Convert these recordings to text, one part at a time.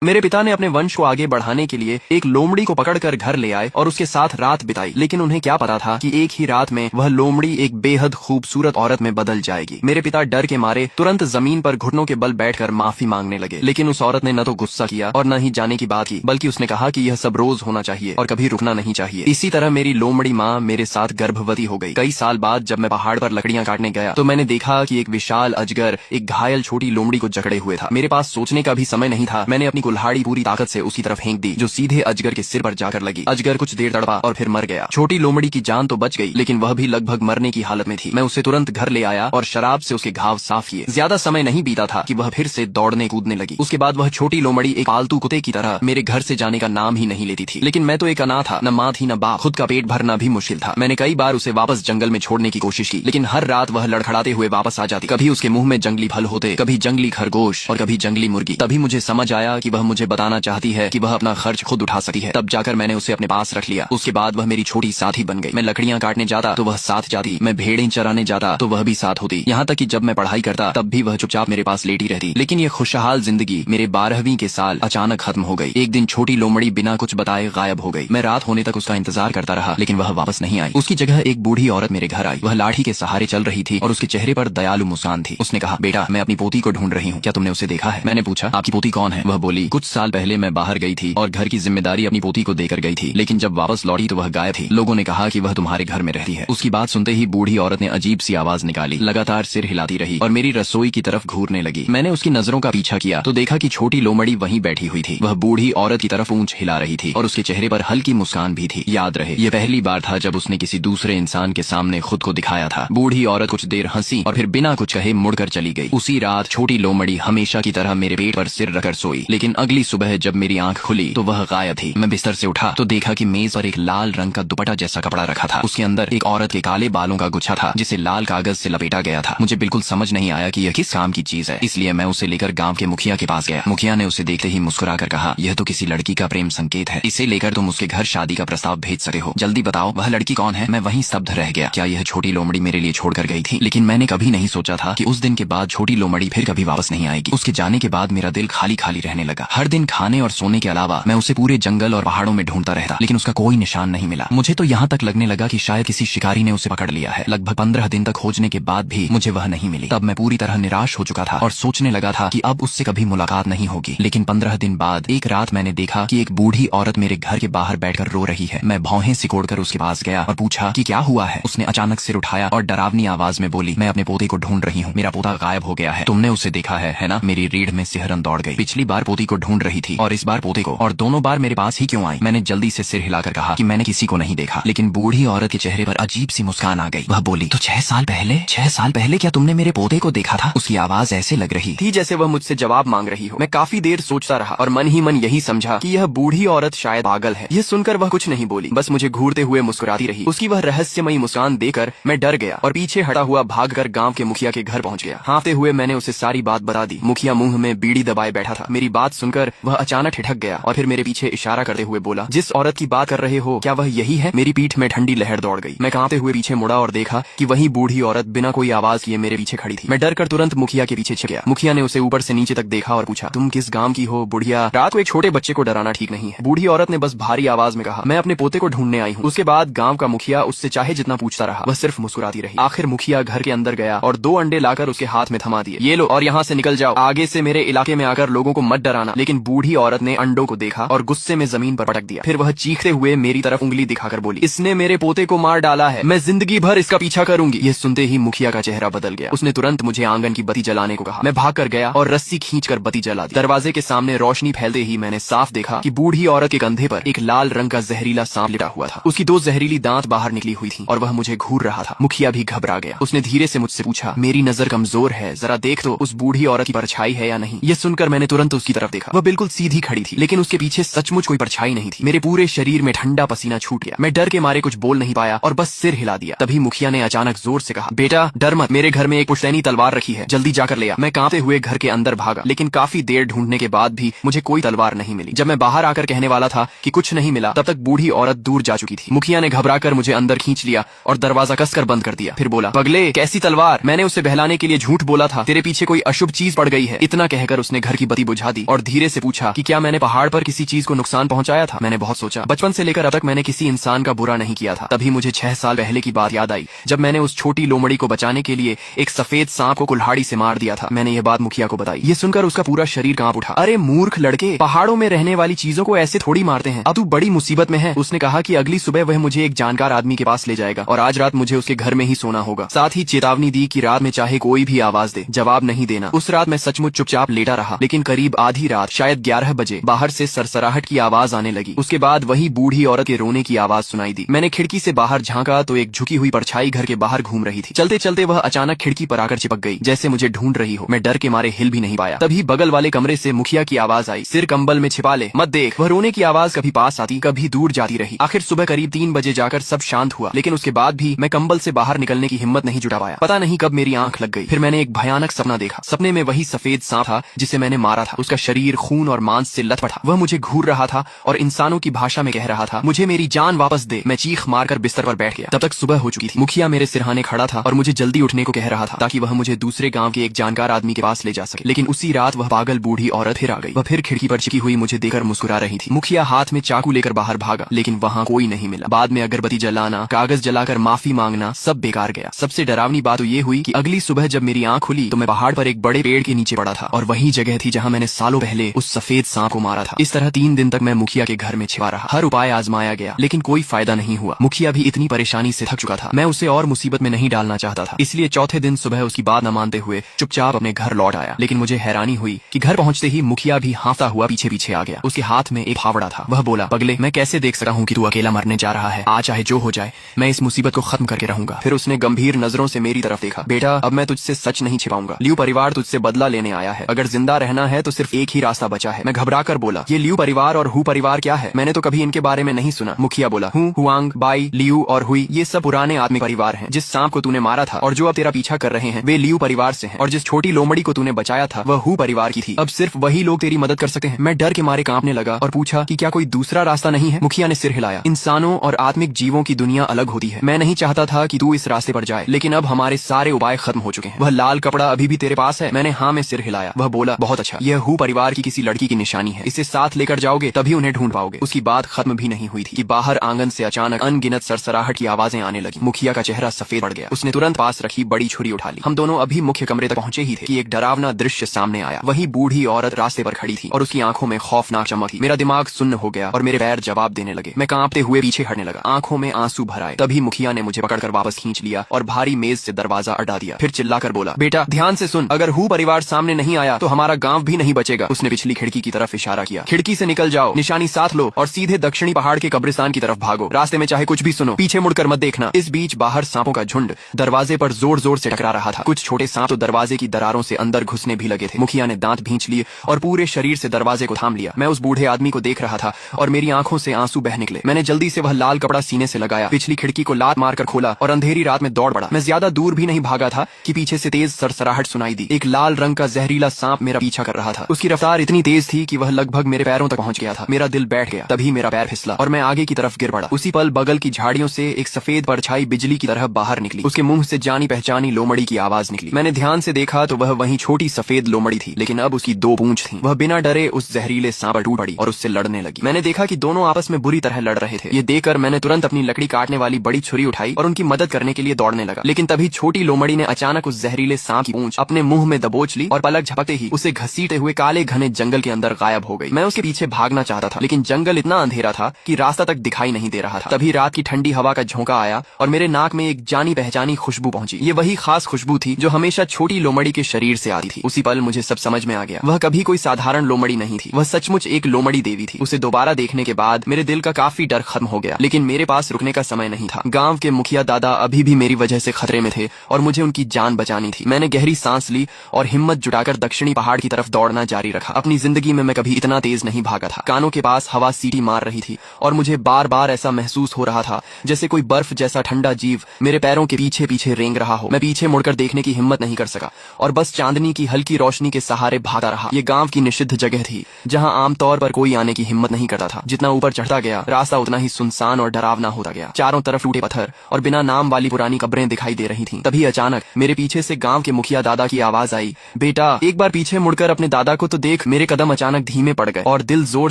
मेरे पिता ने अपने वंश को आगे बढ़ाने के लिए एक लोमड़ी को पकड़कर घर ले आए और उसके साथ रात बिताई, लेकिन उन्हें क्या पता था कि एक ही रात में वह लोमड़ी एक बेहद खूबसूरत औरत में बदल जाएगी। मेरे पिता डर के मारे तुरंत जमीन पर घुटनों के बल बैठकर माफी मांगने लगे, लेकिन उस औरत ने न तो गुस्सा किया और न ही जाने की बात की, बल्कि उसने कहा कि यह सब रोज होना चाहिए और कभी रुकना नहीं चाहिए। इसी तरह मेरी लोमड़ी माँ मेरे साथ गर्भवती हो गई। कई साल बाद जब मैं पहाड़ पर लकड़ियां काटने गया तो मैंने देखा कि एक विशाल अजगर एक घायल छोटी लोमड़ी को जकड़े हुए था। मेरे पास सोचने का भी समय नहीं था। मैंने अपनी कुल्हाड़ी पूरी ताकत से उसकी तरफ फेंक दी, जो सीधे अजगर के सिर पर जाकर लगी। अजगर कुछ देर तड़पा और फिर मर गया। छोटी लोमड़ी की जान तो बच गई, लेकिन वह भी लगभग मरने की हालत में थी। मैं उसे तुरंत घर ले आया और शराब से उसके घाव साफ किए। ज्यादा समय नहीं बीता था कि वह फिर से दौड़ने कूदने लगी। उसके बाद वह छोटी लोमड़ी एक पालतू कुत्ते की तरह मेरे घर से जाने का नाम ही नहीं लेती थी। लेकिन मैं तो एक अनाथ था, न माँ थी न बाप। खुद का पेट भरना भी मुश्किल था। मैंने कई बार उसे वापस जंगल में छोड़ने की कोशिश की, लेकिन हर रात वह लड़खड़ाते हुए वापस आ जाती। कभी उसके मुंह में जंगली फल होते, कभी जंगली खरगोश और कभी जंगली मुर्गी। तभी मुझे समझ आया कि वह मुझे बताना चाहती है कि वह अपना खर्च खुद उठा सकती है। तब जाकर मैंने उसे अपने पास रख लिया। उसके बाद वह मेरी छोटी साथी बन गई। मैं लकड़ियां काटने जाता तो वह साथ जाती, मैं भेड़ें चराने जाता तो वह भी साथ होती। यहाँ तक कि जब मैं पढ़ाई करता तब भी वह चुपचाप मेरे पास लेटी रहती। लेकिन ये खुशहाल जिंदगी मेरे 12वीं के साल अचानक खत्म हो गई। एक दिन छोटी लोमड़ी बिना कुछ बताए गायब हो गई। मैं रात होने तक उसका इंतजार करता रहा, लेकिन वह वापस नहीं आई। उसकी जगह एक बूढ़ी औरत मेरे घर आई। वह लाठी के सहारे चल रही थी और उसके चेहरे पर दयालु मुस्कान थी। उसने कहा, बेटा, मैं अपनी पोती को ढूंढ रही हूँ, क्या तुमने उसे देखा है? मैंने पूछा, आपकी पोती कौन है? वह बोली, कुछ साल पहले मैं बाहर गई थी और घर की जिम्मेदारी अपनी पोती को देकर गई थी, लेकिन जब वापस लौटी तो वह गायब थी। लोगों ने कहा कि वह तुम्हारे घर में रहती है। उसकी बात सुनते ही बूढ़ी औरत ने अजीब सी आवाज निकाली, लगातार सिर हिलाती रही और मेरी रसोई की तरफ घूरने लगी। मैंने उसकी नजरों का पीछा किया तो देखा कि छोटी लोमड़ी वहीं बैठी हुई थी। वह बूढ़ी औरत की तरफ पूंछ हिला रही थी और उसके चेहरे पर हल्की मुस्कान भी थी। याद रहे, यह पहली बार था जब उसने किसी दूसरे इंसान के सामने खुद को दिखाया था। बूढ़ी औरत कुछ देर हंसी और फिर बिना कुछ कहे मुड़कर चली गई। उसी रात छोटी लोमड़ी हमेशा की तरह मेरे पेट पर सिर रखकर सोई, लेकिन अगली सुबह जब मेरी आंख खुली तो वह गायब थी। मैं बिस्तर से उठा तो देखा कि मेज पर एक लाल रंग का दुपट्टा जैसा कपड़ा रखा था। उसके अंदर एक औरत के काले बालों का गुच्छा था, जिसे लाल कागज से लपेटा गया था। मुझे बिल्कुल समझ नहीं आया कि यह किस काम की चीज है, इसलिए मैं उसे लेकर गांव के मुखिया के पास गया। मुखिया ने उसे देखते ही मुस्कुराकर कहा, यह तो किसी लड़की का प्रेम संकेत है। इसे लेकर तुम उसके घर शादी का प्रस्ताव भेज सकते हो। जल्दी बताओ, वह लड़की कौन है? मैं वहीं स्तब्ध रह गया। क्या यह छोटी लोमड़ी मेरे लिए छोड़कर गई थी? लेकिन मैंने कभी नहीं सोचा था कि उस दिन के बाद छोटी लोमड़ी फिर कभी वापस नहीं आएगी। उसके जाने के बाद मेरा दिल खाली खाली रहने लगा। हर दिन खाने और सोने के अलावा मैं उसे पूरे जंगल और पहाड़ों में ढूंढता रहता, लेकिन उसका कोई निशान नहीं मिला। मुझे तो यहाँ तक लगने लगा कि शायद किसी शिकारी ने उसे पकड़ लिया है। लगभग 15 दिन तक खोजने के बाद भी मुझे वह नहीं मिली। तब मैं पूरी तरह निराश हो चुका था और सोचने लगा था कि अब उससे कभी मुलाकात नहीं होगी। लेकिन 15 दिन बाद एक रात मैंने देखा कि एक बूढ़ी औरत मेरे घर के बाहर बैठकर रो रही है। मैं भौहें सिकोड़कर उसके पास गया और पूछा कि क्या हुआ है। उसने अचानक सिर उठाया और डरावनी आवाज में बोली, मैं अपने पोते को ढूंढ रही हूँ, मेरा पोता गायब हो गया है। तुमने उसे देखा है ना? मेरी रीढ़ में सिहरन दौड़ गई। पिछली बार पोती को ढूंढ रही थी और इस बार पोते को, और दोनों बार मेरे पास ही क्यों आई? मैंने जल्दी से सिर हिलाकर कहा कि मैंने किसी को नहीं देखा। लेकिन बूढ़ी औरत के चेहरे पर अजीब सी मुस्कान आ गई। वह बोली, तो 6 साल पहले क्या तुमने मेरे पोते को देखा था? उसकी आवाज ऐसे लग रही थी जैसे वह मुझसे जवाब मांग रही हो। मैं काफी देर सोचता रहा और मन ही मन यही समझा कि यह बूढ़ी औरत शायद पागल है। यह सुनकर वह कुछ नहीं बोली, बस मुझे घूरते हुए मुस्कुराती रही। उसकी वह रहस्यमयी मुस्कान देकर मैं डर गया और पीछे हटा हुआ भागकर गांव के मुखिया के घर पहुंच गया। हाँफते हुए मैंने उसे सारी बात बता दी। मुखिया मुंह में बीड़ी दबाए बैठा था। मेरी बात सुनकर वह अचानक ठिठक गया और फिर मेरे पीछे इशारा करते हुए बोला, जिस औरत की बात कर रहे हो क्या वह यही है? मेरी पीठ में ठंडी लहर दौड़ गई। मैं कांपते हुए पीछे मुड़ा और देखा कि वही बूढ़ी औरत बिना कोई आवाज किए मेरे पीछे खड़ी थी। मैं डर कर तुरंत मुखिया के पीछे छिप गया। मुखिया ने उसे ऊपर से नीचे तक देखा और पूछा, तुम किस गांव की हो बुढ़िया? रात को एक छोटे बच्चे को डराना ठीक नहीं है। बूढ़ी औरत ने बस भारी आवाज में कहा, मैं अपने पोते को ढूंढने आई हूँ। उसके बाद गांव का मुखिया उससे चाहे जितना पूछता रहा, वह सिर्फ मुस्कुराती रही। आखिर मुखिया घर के अंदर गया और 2 अंडे लाकर उसके हाथ में थमा दिए। ये लो और यहाँ से निकल जाओ। आगे से मेरे इलाके में आकर लोगों को मत डराना। लेकिन बूढ़ी औरत ने अंडों को देखा और गुस्से में जमीन पर पटक दिया। फिर वह चीखते हुए मेरी तरफ उंगली दिखाकर बोली, इसने मेरे पोते को मार डाला है, मैं जिंदगी भर इसका पीछा करूंगी। यह सुनते ही मुखिया का चेहरा बदल गया। उसने तुरंत मुझे आंगन की बत्ती जलाने को कहा। मैं भाग कर गया और रस्सी खींचकर बत्ती जला दी। दरवाजे के सामने रोशनी फैलते ही मैंने साफ देखा कि बूढ़ी औरत के कंधे पर एक लाल रंग का जहरीला सांप लिटा हुआ था। उसकी 2 जहरीली दांत बाहर निकली हुई थी और वह मुझे घूर रहा था। मुखिया भी घबरा गया। उसने धीरे से मुझसे पूछा, मेरी नजर कमजोर है, जरा देख तो उस बूढ़ी औरत की परछाई है या नहीं। यह सुनकर मैंने तुरंत उसकी तरफ देखा। वह बिल्कुल सीधी खड़ी थी, लेकिन उसके पीछे सचमुच कोई परछाई नहीं थी। मेरे पूरे शरीर में ठंडा पसीना छूट गया। मैं डर के मारे कुछ बोल नहीं पाया और बस सिर हिला दिया। तभी मुखिया ने अचानक जोर से कहा, बेटा डर मत, मेरे घर में एक पुश्तैनी तलवार रखी है, जल्दी जाकर ले आ। मैं कांपते हुए घर के अंदर भागा, लेकिन काफी देर ढूंढने के बाद भी मुझे कोई तलवार नहीं मिली। जब मैं बाहर आकर कहने वाला था कि कुछ नहीं मिला, तब तक बूढ़ी औरत दूर जा चुकी थी। मुखिया ने घबराकर मुझे अंदर खींच लिया और दरवाजा कसकर बंद कर दिया। फिर बोला, पगले कैसी तलवार? मैंने उसे बहलाने के लिए झूठ बोला था, तेरे पीछे कोई अशुभ चीज पड़ गई है। इतना कहकर उसने घर की बत्ती बुझा दी और धीरे से पूछा कि क्या मैंने पहाड़ पर किसी चीज को नुकसान पहुंचाया था। मैंने बहुत सोचा, बचपन से लेकर अब तक मैंने किसी इंसान का बुरा नहीं किया था। तभी मुझे 6 साल पहले की बात याद आई, जब मैंने उस छोटी लोमड़ी को बचाने के लिए एक सफेद सांप को कुल्हाड़ी से मार दिया था। मैंने ये बात मुखिया को बताई। ये सुनकर उसका पूरा शरीर कांप उठा। अरे मूर्ख लड़के, पहाड़ों में रहने वाली चीजों को ऐसे थोड़ी मारते हैं, अब तू बड़ी मुसीबत में है। उसने कहा कि अगली सुबह वह मुझे एक जानकार आदमी के पास ले जाएगा और आज रात मुझे उसके घर में ही सोना होगा। साथ ही चेतावनी दी कि रात में चाहे कोई भी आवाज दे, जवाब नहीं देना। उस रात मैं सचमुच चुपचाप लेटा रहा, लेकिन करीब आधी रात, शायद 11 बजे, बाहर से सरसराहट की आवाज आने लगी। उसके बाद वही बूढ़ी औरत के रोने की आवाज सुनाई दी। मैंने खिड़की से बाहर झांका तो एक झुकी हुई परछाई घर के बाहर घूम रही थी। चलते चलते वह अचानक खिड़की पर आकर चिपक गई, जैसे मुझे ढूंढ रही हो। मैं डर के मारे हिल भी नहीं पाया। तभी बगल वाले कमरे से मुखिया की आवाज आई, सिर कंबल में छिपा ले, मत देख। वह रोने की आवाज कभी पास आती, कभी दूर जाती रही। आखिर सुबह करीब 3 बजे जाकर सब शांत हुआ, लेकिन उसके बाद भी मैं कंबल से बाहर निकलने की हिम्मत नहीं जुटा पाया। पता नहीं कब मेरी आंख लग गई। फिर मैंने एक भयानक सपना देखा। सपने में वही सफेद सांप था जिसे मैंने मारा था। उसका शरीर खून और मांस से लथपथ था। वह मुझे घूर रहा था और इंसानों की भाषा में कह रहा था, मुझे मेरी जान वापस दे। मैं चीख मारकर बिस्तर पर बैठ गया। तब तक सुबह हो चुकी थी। मुखिया मेरे सिरहाने खड़ा था और मुझे जल्दी उठने को कह रहा था ताकि वह मुझे दूसरे गांव के एक जानकार आदमी के पास ले जा सके। लेकिन उसी रात वह पागल बूढ़ी औरत फिर आ गई। वह फिर खिड़की पर चिपकी हुई मुझे देखकर मुस्कुरा रही थी। मुखिया हाथ में चाकू लेकर बाहर भागा, लेकिन वहाँ कोई नहीं मिला। बाद में अगरबत्ती जलाना, कागज जलाकर माफी मांगना, सब बेकार गया। सबसे डरावनी बात तो ये हुई कि अगली सुबह जब मेरी आंख खुली तो मैं पहाड़ पर एक बड़े पेड़ के नीचे पड़ा था और वही जगह थी जहाँ मैंने सालों पहले उस सफेद सांप को मारा था। इस तरह 3 दिन तक मैं मुखिया के घर में छिपा रहा। हर उपाय आजमाया गया, लेकिन कोई फायदा नहीं हुआ। मुखिया भी इतनी परेशानी से थक चुका था। मैं उसे और मुसीबत में नहीं डालना चाहता था, इसलिए चौथे दिन सुबह उसकी बात न मानते हुए चुपचाप अपने घर लौट आया। लेकिन मुझे हैरानी हुई कि घर पहुंचते ही मुखिया भी हाँफता हुआ पीछे पीछे आ गया। उसके हाथ में एक फावड़ा था। वह बोला, पगले, मैं कैसे देख सकता हूँ कि तू अकेला मरने जा रहा है। आज चाहे जो हो जाए, मैं इस मुसीबत को खत्म करके रहूंगा। फिर उसने गंभीर नजरों से मेरी तरफ देखा। बेटा, अब मैं तुझसे सच नहीं छिपाऊंगा। लियू परिवार तुझसे बदला लेने आया है। अगर जिंदा रहना है तो सिर्फ एक ही रास्ता बचा है। मैं घबरा कर बोला, ये लियू परिवार और हु परिवार क्या है? मैंने तो कभी इनके बारे में नहीं सुना। मुखिया बोला, हूँ, हुआंग, बाई, लियू और हुई, ये सब पुराने आदमी परिवार हैं। जिस सांप को तूने मारा था और जो अब तेरा पीछा कर रहे हैं, वे लियू परिवार से हैं। और जिस छोटी लोमड़ी को तूने बचाया था, वह हु परिवार की थी। अब सिर्फ वही लोग तेरी मदद कर सकते हैं। मैं डर के मारे कांपने लगा और पूछा कि क्या कोई दूसरा रास्ता नहीं है? मुखिया ने सिर हिलाया। इंसानों और आत्मिक जीवों की दुनिया अलग होती है। मैं नहीं चाहता था कि तू इस रास्ते पर जाए, लेकिन अब हमारे सारे उपाय खत्म हो चुके हैं। वह लाल कपड़ा अभी भी तेरे पास है? मैंने हाँ में सिर हिलाया। वह बोला, बहुत अच्छा, यह हु परिवार की किसी लड़की की निशानी है। इसे साथ लेकर जाओगे तभी उन्हें ढूंढ पाओगे। उसकी बात खत्म भी नहीं हुई थी कि बाहर आंगन से अचानक अनगिनत सरसराहट की आवाजें आने लगी। मुखिया का चेहरा सफेद पड़ गया। उसने तुरंत पास रखी बड़ी छुरी उठा ली। हम दोनों अभी मुख्य कमरे तक पहुंचे ही थे कि एक डरावना दृश्य सामने आया। वही बूढ़ी औरत रास्ते पर खड़ी थी और उसकी आंखों में खौफनाक चमक थी। मेरा दिमाग सुन्न हो गया और मेरे पैर जवाब देने लगे। मैं कांपते हुए पीछे हटने लगा, आंखों में आंसू भर आए। तभी मुखिया ने मुझे पकड़कर वापस खींच लिया और भारी मेज से दरवाजा अड़ा दिया। फिर चिल्लाकर बोला, बेटा ध्यान से सुन, अगर हु परिवार सामने नहीं आया तो हमारा गांव भी नहीं बचेगा। उसने पिछली खिड़की की तरफ इशारा किया। खिड़की से निकल जाओ, निशानी साथ लो और सीधे दक्षिणी पहाड़ के कब्रिस्तान की तरफ भागो। रास्ते में चाहे कुछ भी सुनो, पीछे मुड़कर मत देखना। इस बीच बाहर सांपों का झुंड दरवाजे पर जोर जोर से टकरा रहा था। कुछ छोटे सांप तो दरवाजे की दरारों से अंदर घुसने भी लगे थे। मुखिया ने दांत भींच लिए और पूरे शरीर से दरवाजे को थाम लिया। मैं उस बूढ़े आदमी को देख रहा था और मेरी आंखों से आंसू बह निकले। मैंने जल्दी से वह लाल कपड़ा सीने से लगाया, पिछली खिड़की को लात मारकर खोला और अंधेरी रात में दौड़ पड़ा। मैं ज्यादा दूर भी नहीं भागा था कि पीछे से तेज सरसराहट सुनाई दी। एक लाल रंग का जहरीला सांप मेरा पीछा कर रहा था। उसकी रफ्तार इतनी तेज थी कि वह लगभग मेरे पैरों तक पहुंच गया था। मेरा दिल बैठ गया। तभी मेरा पैर फिसला और मैं आगे की तरफ गिर पड़ा। उसी पल बगल की झाड़ियों से एक सफेद परछाई बिजली की तरह बाहर निकली। उसके मुंह से जानी पहचानी लोमड़ी की आवाज निकली। मैंने ध्यान से देखा तो वह वही छोटी सफेद लोमड़ी थी, लेकिन अब उसकी 2 पूंछ थी। वह बिना डरे उस जहरीले सांप पर टूट पड़ी और उससे लड़ने लगी। मैंने देखा कि दोनों आपस में बुरी तरह लड़ रहे थे। ये देखकर मैंने तुरंत अपनी लकड़ी काटने वाली बड़ी छुरी उठाई और उनकी मदद करने के लिए दौड़ने लगा। लेकिन तभी छोटी लोमड़ी ने अचानक उस जहरीले सांप की पूंछ अपने मुंह में दबोच ली और पलक झपकते ही उसे घसीटते हुए काले घने जंगल के अंदर गायब हो गई। मैं उसके पीछे भागना चाहता था, लेकिन जंगल इतना अंधेरा था कि रास्ता तक दिखाई नहीं दे रहा था। तभी रात की ठंडी हवा का झोंका आया और मेरे नाक में एक जानी पहचानी खुशबू पहुंची। ये वही खास खुशबू थी जो हमेशा छोटी लोमड़ी के शरीर से आती थी। उसी पल मुझे सब समझ में आ गया। वह कभी कोई साधारण लोमड़ी नहीं थी, वह सचमुच एक लोमड़ी देवी थी। उसे दोबारा देखने के बाद मेरे दिल का काफी डर खत्म हो गया, लेकिन मेरे पास रुकने का समय नहीं था। गांव के मुखिया दादा अभी भी मेरी वजह से खतरे में थे और मुझे उनकी जान बचानी थी। मैंने गहरी सांस ली और हिम्मत जुटाकर दक्षिणी पहाड़ की तरफ दौड़ना जारी रखा। अपनी जिंदगी में मैं कभी इतना तेज नहीं भागा था। कानों के पास हवा सीटी मार रही थी और मुझे बार बार ऐसा महसूस हो रहा था जैसे कोई बर्फ जैसा ठंडा जीव मेरे पैरों के पीछे पीछे रेंग रहा हो। मैं पीछे मुड़कर देखने की हिम्मत नहीं कर सका और बस चांदनी की हल्की रोशनी के सहारे भागा रहा। ये गांव की निषिद्ध जगह थी जहां आमतौर पर कोई आने की हिम्मत नहीं करता था। जितना ऊपर चढ़ता गया रास्ता उतना ही सुनसान और डरावना होता गया। चारों तरफ टूटे पत्थर और बिना नाम वाली पुरानी कब्रें दिखाई दे रही थीं। तभी अचानक मेरे पीछे से गांव के मुखिया दादा की आवाज आई, बेटा एक बार पीछे मुड़कर अपने दादा को तो देख देख मेरे कदम अचानक धीमे पड़ गए और दिल जोर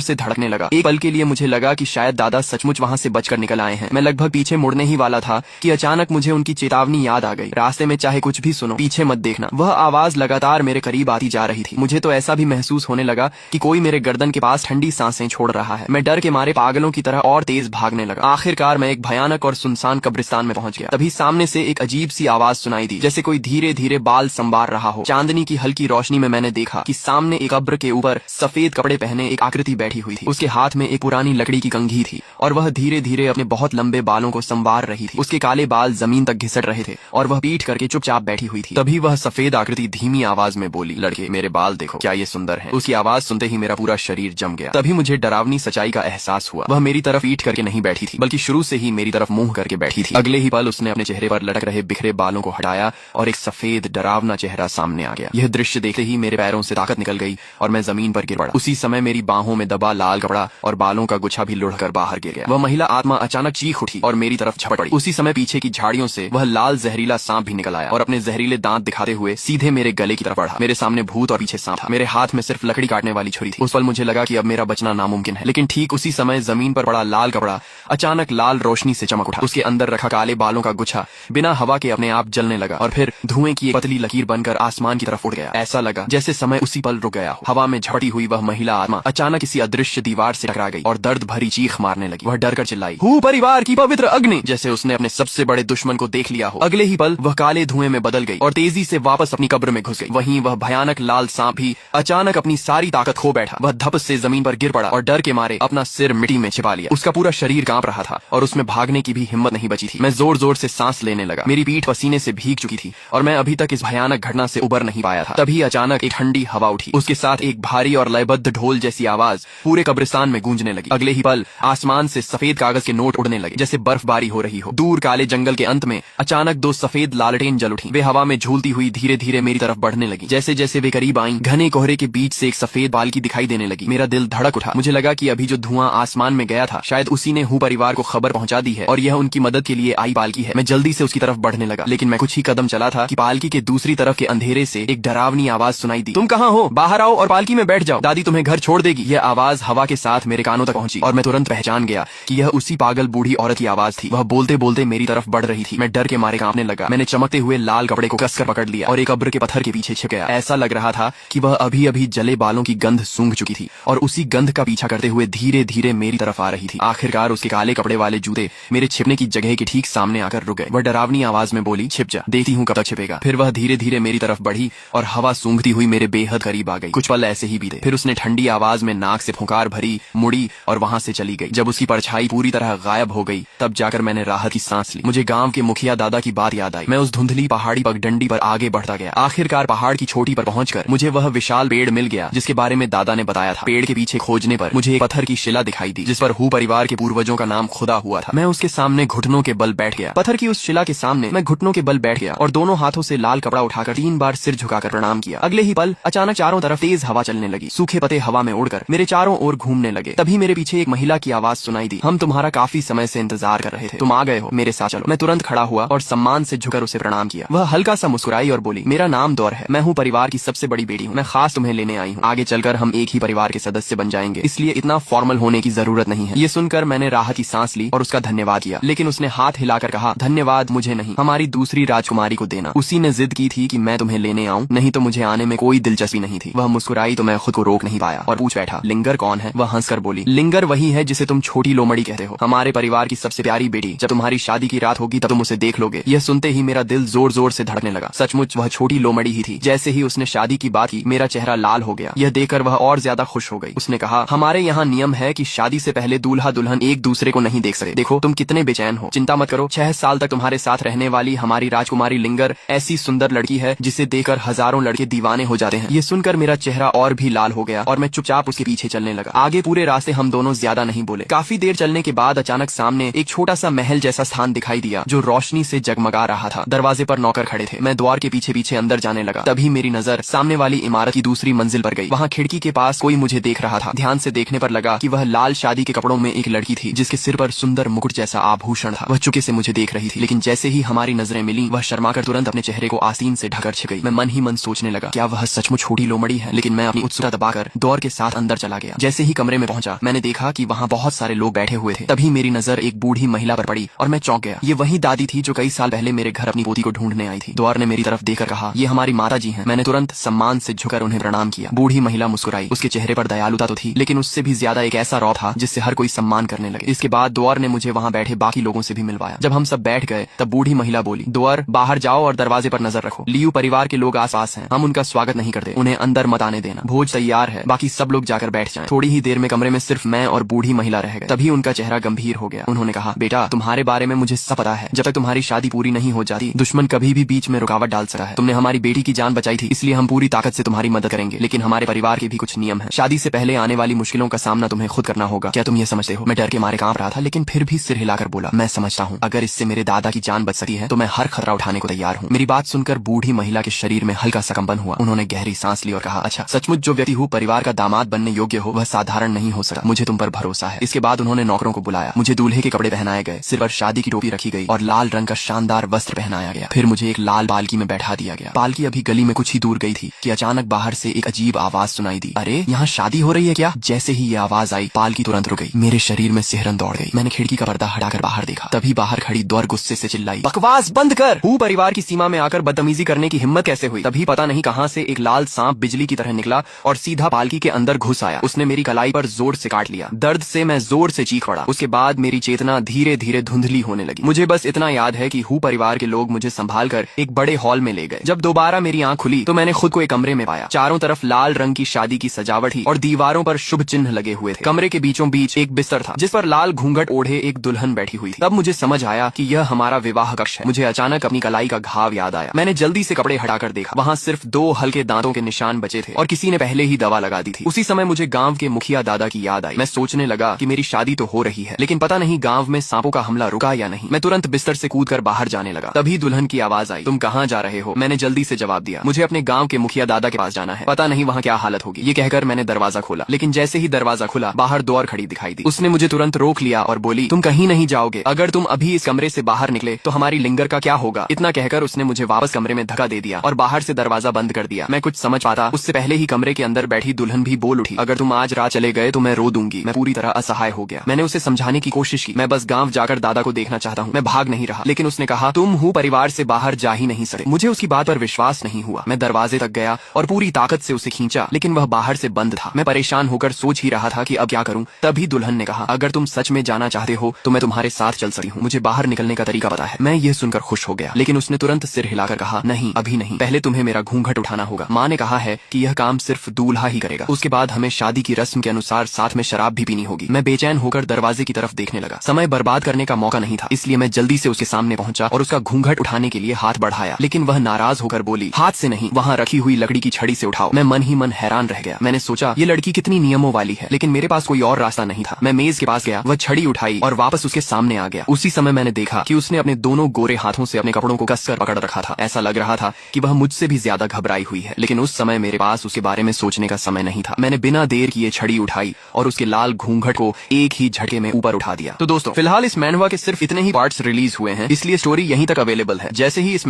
से धड़कने लगा। एक पल के लिए मुझे लगा कि शायद दादा सचमुच वहाँ से बचकर निकल आए हैं। मैं लगभग पीछे मुड़ने ही वाला था कि अचानक मुझे उनकी चेतावनी याद आ गई, रास्ते में चाहे कुछ भी सुनो, पीछे मत देखना। वह आवाज लगातार मेरे करीब आती जा रही थी। मुझे तो ऐसा भी महसूस होने लगा कि कोई मेरे गर्दन के पास ठंडी सांसें छोड़ रहा है। मैं डर के मारे पागलों की तरह और तेज भागने लगा। आखिरकार मैं एक भयानक और सुनसान कब्रिस्तान में पहुंच गया। तभी सामने से एक अजीब सी आवाज सुनाई दी, जैसे कोई धीरे धीरे बाल संवार रहा हो। चांदनी की हल्की रोशनी में मैंने देखा कि सामने एक कब्र के ऊपर सफेद कपड़े पहने एक आकृति बैठी हुई थी। उसके हाथ में एक पुरानी लकड़ी की कंघी थी और वह धीरे धीरे अपने बहुत लंबे बालों को संवार रही थी। उसके काले बाल जमीन तक घिसट रहे थे और वह पीठ करके चुपचाप बैठी हुई थी। तभी वह सफेद आकृति धीमी आवाज में बोली, लड़के मेरे बाल देखो, क्या ये सुंदर है? उसकी आवाज सुनते ही मेरा पूरा शरीर जम गया। तभी मुझे डरावनी सच्चाई का एहसास हुआ। वह मेरी तरफ पीठ करके नहीं बैठी थी, बल्कि शुरू से ही मेरी तरफ मुंह करके बैठी थी। अगले ही पल उसने अपने चेहरे पर लटक रहे बिखरे बालों को हटाया और एक सफेद डरावना चेहरा सामने आ गया। यह दृश्य देखते ही मेरे पैरों से ताकत निकल गई और मैं जमीन पर गिर पड़ा। उसी समय मेरी बाहों में दबा लाल कपड़ा और बालों का गुच्छा भी लुढ़कर बाहर गिर गया। वह महिला आत्मा अचानक चीख उठी और मेरी तरफ झपट पड़ी। उसी समय पीछे की झाड़ियों से वह लाल जहरीला सांप भी निकल आया और अपने जहरीले दांत दिखाते हुए सीधे मेरे गले की तरफ बढ़ा। मेरे सामने भूत और पीछे सांप था। मेरे हाथ में सिर्फ लकड़ी काटने वाली छुरी थी। उस पल मुझे लगा कि अब मेरा बचना नामुमकिन है। लेकिन ठीक उसी समय जमीन पर पड़ा लाल कपड़ा अचानक लाल रोशनी से चमक उठा। उसके अंदर रखा काले बालों का गुच्छा बिना हवा के अपने आप जलने लगा और फिर धुएं की एक पतली लकीर बनकर आसमान की तरफ उड़ गया। ऐसा लगा जैसे समय उसी पल रुक गया हो। हवा में झपटी हुई वह महिला आत्मा अचानक किसी अदृश्य दीवार से टकरा गई और दर्द भरी चीख मारने लगी। वह डरकर चिल्लाई, हूँ परिवार की पवित्र अग्नि, जैसे उसने अपने सबसे बड़े दुश्मन को देख लिया हो। अगले ही पल वह काले धुएं में बदल गई और तेजी से वापस अपनी कब्र में घुस गई। वहीं वह भयानक लाल सांप भी अचानक अपनी सारी ताकत खो बैठा। वह धप से जमीन पर गिर पड़ा और डर के मारे अपना सिर मिट्टी में छिपा लिया। उसका पूरा शरीर कांप रहा था और उसमें भागने की भी हिम्मत नहीं बची थी। मैं जोर जोर से सांस लेने लगा। मेरी पीठ पसीने से भीग चुकी थी और मैं अभी तक इस भयानक घटना से उबर नहीं पाया था। तभी अचानक एक ठंडी हवा उठी। उसके साथ एक भारी और लयबद्ध ढोल जैसी आवाज पूरे कब्रिस्तान में गूंजने लगी। अगले ही पल आसमान से सफेद कागज के नोट उड़ने लगे, जैसे बर्फबारी हो रही हो। दूर काले जंगल के अंत में अचानक दो सफेद लालटेन जल उठी। वे हवा में झूलती हुई धीरे धीरे मेरी तरफ बढ़ने लगी। जैसे जैसे वे करीब आईं, घने कोहरे के बीच से एक सफेद बालकी दिखाई देने लगी। मेरा दिल धड़क उठा। मुझे लगा कि अभी जो धुआं आसमान में गया था शायद उसी ने हूँ परिवार को खबर पहुंचा दी है और यह उनकी मदद के लिए आई पालकी है। मैं जल्दी से उसकी तरफ बढ़ने लगा, लेकिन मैं कुछ ही कदम चला था कि पालकी के दूसरी तरफ के अंधेरे से एक डरावनी आवाज सुनाई दी, तुम कहाँ हो? बाहर आओ और पालकी में बैठ जाओ, दादी तुम्हें घर छोड़ देगी। यह आवाज हवा के साथ मेरे कानों तक पहुंची और मैं तुरंत पहचान गया कि यह उसी पागल बूढ़ी औरत की आवाज थी। वह बोलते बोलते मेरी तरफ बढ़ रही थी। मैं डर के मारे कांपने लगा। मैंने चमकते हुए लाल कपड़े को कसकर पकड़ लिया और एक कब्र के पत्थर के पीछे छिप गया। ऐसा लग रहा था कि वह अभी अभी जले बालों की गंध सूंघ चुकी थी और उसी गंध का पीछा करते हुए धीरे धीरे मेरी तरफ आ रही थी। आखिरकार उसके काले कपड़े वाले जूते मेरे छिपने की जगह के ठीक सामने आकर रुक गए। वह डरावनी आवाज में बोली, छिप जा, देखती हूँ कब तक छिपेगा। फिर वह धीरे धीरे मेरी तरफ बढ़ी और हवा सूंघती हुई मेरे बेहद करीब आ गई। कुछ पल ऐसे ही बीते। फिर उसने ठंडी आवाज में नाक से फुंकार भरी, मुड़ी और वहां से चली गई। जब उसकी परछाई पूरी तरह गायब हो गई तब जाकर मैंने राहत की सांस ली। मुझे गांव के मुखिया दादा की बात याद आई। मैं उस धुंधली पहाड़ी पगडंडी पर आगे बढ़ता गया। आखिरकार पहाड़ की चोटी पर पहुंचकर मुझे वह विशाल पेड़ मिल गया जिसके बारे में दादा ने बताया था। पेड़ के पीछे खोजने पर मुझे एक पत्थर की शिला दिखाई दी जिस पर हूँ परिवार के पूर्वजों का नाम खुदा हुआ था। मैं उसके सामने घुटनों के बल बैठ गया। पत्थर की उस शिला के सामने मैं घुटनों के बल बैठ गया और दोनों हाथों से लाल कपड़ा उठाकर 3 बार सिर झुकाकर प्रणाम किया। अगले ही पल अचानक चारों तरफ तेज हवा चलने लगी। सूखे पत्ते हवा में उड़कर मेरे चारों ओर घूमने लगे। तभी मेरे पीछे एक महिला की आवाज सुनाई दी, हम तुम्हारा काफी समय से इंतजार कर रहे थे, तुम आ गए हो, मेरे साथ चलो। मैं तुरंत खड़ा हुआ और सम्मान से झुकर उसे प्रणाम किया। वह हल्का सा मुस्कुराई और बोली, मेरा नाम दौर है, मैं हूँ परिवार की सबसे बड़ी बेटी हूँ, मैं खास तुम्हें लेने आई हूँ। आगे चलकर हम एक ही परिवार के सदस्य बन जाएंगे, इसलिए इतना फॉर्मल होने की जरूरत नहीं है। ये सुनकर मैंने राहत की सांस ली और उसका धन्यवाद किया, लेकिन उसने हाथ हिलाकर कहा, धन्यवाद मुझे नहीं, हमारी दूसरी राजकुमारी को देना। उसी ने जिद की थी कि मैं तुम्हें लेने आऊं, नहीं तो मुझे आने में कोई दिलचस्पी नहीं थी। वह मुस्कुराई तो मैं खुद को रोक नहीं पाया और पूछ बैठा, लिंगर कौन है? वह हंसकर बोली, लिंगर वही है जिसे तुम छोटी लोमड़ी कहते हो, हमारे परिवार की सबसे प्यारी बेटी। जब तुम्हारी शादी की रात होगी तब तुम उसे देख लोगे। यह सुनते ही मेरा दिल जोर जोर से धड़कने लगा। सचमुच वह छोटी लोमड़ी ही थी। जैसे ही उसने शादी की बात की मेरा चेहरा लाल हो गया। यह देखकर वह और ज्यादा खुश हो गई। उसने कहा, हमारे यहाँ नियम है कि शादी से पहले दूल्हा दुल्हन एक दूसरे को नहीं देख सकते। देखो तुम कितने बेचैन हो, चिंता मत करो, 6 साल तक तुम्हारे साथ रहने वाली हमारी राजकुमारी लिंगर ऐसी सुंदर लड़की है जिसे देखकर हजारों लड़के दीवाने हो जाते हैं। ये सुनकर मेरा चेहरा और भी लाल हो गया और मैं चुपचाप उसके पीछे चलने लगा। आगे पूरे रास्ते हम दोनों ज्यादा नहीं बोले। काफी देर चलने के बाद अचानक सामने एक छोटा सा महल जैसा स्थान दिखाई दिया जो रोशनी से जगमगा रहा था। दरवाजे पर नौकर खड़े थे। मैं द्वार के पीछे पीछे अंदर जाने लगा। तभी मेरी नजर सामने वाली इमारत की दूसरी मंजिल पर गई। वहाँ खिड़की के पास कोई मुझे देख रहा था। ध्यान से देखने पर लगा कि वह लाल शादी के कपड़ों में एक लड़की थी जिसके सिर पर सुंदर मुकुट जैसा आभूषण था। वह चुपके से मुझे देख रही थी, लेकिन जैसे ही हमारी नजरें मिली वह शर्माकर तुरंत अपने चेहरे को आसीन से ढककर छिप गई। मैं मन ही मन सोचने लगा, क्या वह सचमुच छोटी लोमड़ी है? लेकिन मैं अपनी उत्सुकता दबाकर दौड़ के साथ अंदर चला गया। जैसे ही कमरे में पहुंचा मैंने देखा कि वहाँ बहुत सारे लोग बैठे हुए थे। तभी मेरी नजर एक बूढ़ी महिला पर पड़ी और मैं चौंक गया। ये वही दादी थी जो कई साल पहले मेरे घर अपनी पोती को ढूंढने आई थी। दौर ने मेरी तरफ देखकर कहा, ये हमारी माता जी हैं। मैंने तुरंत सम्मान से झुककर उन्हें प्रणाम किया। बूढ़ी महिला मुस्कुराई। उसके चेहरे पर दयालुता तो थी, लेकिन उससे भी ज्यादा एक ऐसा रौब था जिससे हर कोई सम्मान करने लगे। इसके बाद दौर ने मुझे वहाँ बैठे बाकी लोगों से भी मिलवाया। जब हम सब बैठ गए तब बूढ़ी महिला बोली, दौर बाहर जाओ और दरवाजे पर नजर रखो। लियू परिवार के लोग आसपास हैं, हम उनका स्वागत नहीं करते, उन्हें अंदर मत आने देना। भोज तैयार है, बाकी सब लोग जाकर बैठ जाएं। थोड़ी ही देर में कमरे में सिर्फ मैं और बूढ़ी महिला रह गए। तभी उनका चेहरा गंभीर हो गया। उन्होंने कहा, बेटा तुम्हारे बारे में मुझे सब पता है। जब तक तुम्हारी शादी पूरी नहीं हो जाती दुश्मन कभी भी बीच में रुकावट डाल सकता है। तुमने हमारी बेटी की जान बचाई थी, इसलिए हम पूरी ताकत से तुम्हारी मदद करेंगे, लेकिन हमारे परिवार के भी कुछ नियम है। शादी से पहले आने वाली मुश्किलों का सामना तुम्हें खुद करना होगा। क्या तुम ये समझते हो? मैं डर के मारे कांप रहा था, लेकिन फिर भी सिर हिलाकर बोला, मैं समझता हूँ। अगर इससे मेरे दादा की जान बच सकती है तो मैं हर खतरा उठाने को तैयार हूँ। मेरी बात सुनकर बूढ़ी महिला के शरीर में हल्का सा कंपन हुआ। उन्होंने गहरी सांस ली और कहा, अच्छा सचमुच जो व्यक्ति परिवार का दामाद बनने योग्य हो वह साधारण नहीं हो सकता। मुझे तुम पर भरोसा है। इसके बाद उन्होंने नौकरों को बुलाया। मुझे दूल्हे के कपड़े पहनाए गए, सिर पर शादी की टोपी रखी गई और लाल रंग का शानदार वस्त्र पहनाया गया। फिर मुझे एक लाल पालकी में बैठा दिया गया। पालकी अभी गली में कुछ ही दूर गई थी कि अचानक बाहर से एक अजीब आवाज सुनाई दी। अरे यहाँ शादी हो रही है क्या? जैसे ही ये आवाज आई पालकी तुरंत रुक गई। मेरे शरीर में सिहरन दौड़ गई। मैंने खिड़की का पर्दा हटाकर बाहर देखा। तभी बाहर खड़ी दौर गुस्से से चिल्लाई, बकवास बंद कर। हूँ परिवार की सीमा में आकर बदतमीजी करने की हिम्मत कैसे हुई? तभी पता नहीं कहां से एक लाल सांप बिजली की तरह निकला और सीधा पालकी के अंदर घुस आया। उसने मेरी कलाई पर जोर से काट लिया। दर्द से मैं जोर से चीख पड़ा। उसके बाद मेरी चेतना धीरे धीरे धुंधली होने लगी। मुझे बस इतना याद है कि हूँ परिवार के लोग मुझे संभाल कर एक बड़े हॉल में ले गए। जब दोबारा मेरी आंख खुली तो मैंने खुद को एक कमरे में पाया। चारों तरफ लाल रंग की शादी की सजावट थी और दीवारों पर शुभ चिन्ह लगे हुए थे। कमरे के बीचों बीच एक बिस्तर था जिस पर लाल घूंघट ओढ़े एक दुल्हन बैठी हुई थी। तब मुझे समझ आया कि यह हमारा विवाह कक्ष है। मुझे अचानक अपनी कलाई का घाव याद आया। मैंने जल्दी से कपड़े हटाकर देखा। वहाँ सिर्फ 2 हल्के दांतों के निशान बचे थे और किसी ने पहले ही दवा लगा दी थी। उसी समय मुझे गांव के मुखिया दादा की याद आई। मैं सोचने लगा कि मेरी शादी तो हो रही है, लेकिन पता नहीं गांव में सांपों का हमला रुका या नहीं। मैं तुरंत बिस्तर से कूदकर बाहर जाने लगा। तभी दुल्हन की आवाज आई, तुम कहाँ जा रहे हो? मैंने जल्दी से जवाब दिया, मुझे अपने गांव के मुखिया दादा के पास जाना है, पता नहीं वहाँ क्या हालत होगी। ये कहकर मैंने दरवाजा खोला, लेकिन जैसे ही दरवाजा खुला बाहर दौर खड़ी दिखाई दी। उसने मुझे तुरंत रोक लिया और बोली, तुम कहीं नहीं जाओगे। अगर तुम अभी इस कमरे से बाहर निकले तो हमारी लिंगर का क्या होगा? इतना कहकर उसने मुझे वापस कमरे में धक्का दे दिया और बाहर से दरवाजा बंद कर दिया। मैं कुछ समझ पाता उससे पहले ही कमरे के अंदर बैठी दुल्हन भी बोल उठी, अगर तुम आज रात चले गए तो मैं रो दूंगी। मैं पूरी तरह असहाय हो गया। मैंने उसे समझाने की कोशिश की, मैं बस गांव जाकर दादा को देखना चाहता हूँ, मैं भाग नहीं रहा। लेकिन उसने कहा, तुम हूँ परिवार से बाहर जा ही नहीं सकते। मुझे उसकी बात पर विश्वास नहीं हुआ। मैं दरवाजे तक गया और पूरी ताकत से उसे खींचा, लेकिन वह बाहर से बंद था। मैं परेशान होकर सोच ही रहा था कि अब क्या करूं। तभी दुल्हन ने कहा, अगर तुम सच में जाना चाहते हो तो मैं तुम्हारे साथ चल सकती हूँ, मुझे बाहर निकलने का तरीका पता है। मैं ये सुनकर खुश हो गया, लेकिन उसने तुरंत सिर हिलाकर कहा, नहीं अभी नहीं, पहले तुम्हें मेरा घूंघट उठाना होगा। माँ ने कहा है कि यह काम सिर्फ दूल्हा ही करेगा, उसके बाद हमें शादी की रस्म के अनुसार साथ में शराब भी पीनी होगी। मैं बेचैन होकर दरवाजे की तरफ देखने लगा। समय बर्बाद करने का मौका नहीं था, इसलिए मैं जल्दी से उसके सामने पहुंचा और उसका घूंघट उठाने के लिए हाथ बढ़ाया, लेकिन वह नाराज होकर बोली, हाथ से नहीं, वहाँ रखी हुई लकड़ी की छड़ी से उठाओ। मैं मन ही मन हैरान रह गया। मैंने सोचा ये लड़की कितनी नियमों वाली है, लेकिन मेरे पास कोई और रास्ता नहीं था। मैं मेज के पास गया, वह छड़ी उठाई और वापस उसके सामने आ गया। उसी समय मैंने देखा कि उसने अपने दोनों गोरे हाथों से अपने कपड़ों को कसकर पकड़ रखा था। ऐसा लग रहा था कि वह मुझसे भी ज्यादा घबराई हुई है, लेकिन उस समय मेरे पास उसके बारे में सोचने का समय नहीं था। मैंने बिना देर किए छड़ी उठाई और उसके लाल घूंघट को एक ही झटके में ऊपर उठा दिया। तो दोस्तों फिलहाल इस मैनहवा के सिर्फ इतने ही पार्ट्स रिलीज हुए हैं, इसलिए स्टोरी यहीं तक अवेलेबल है। जैसे ही इस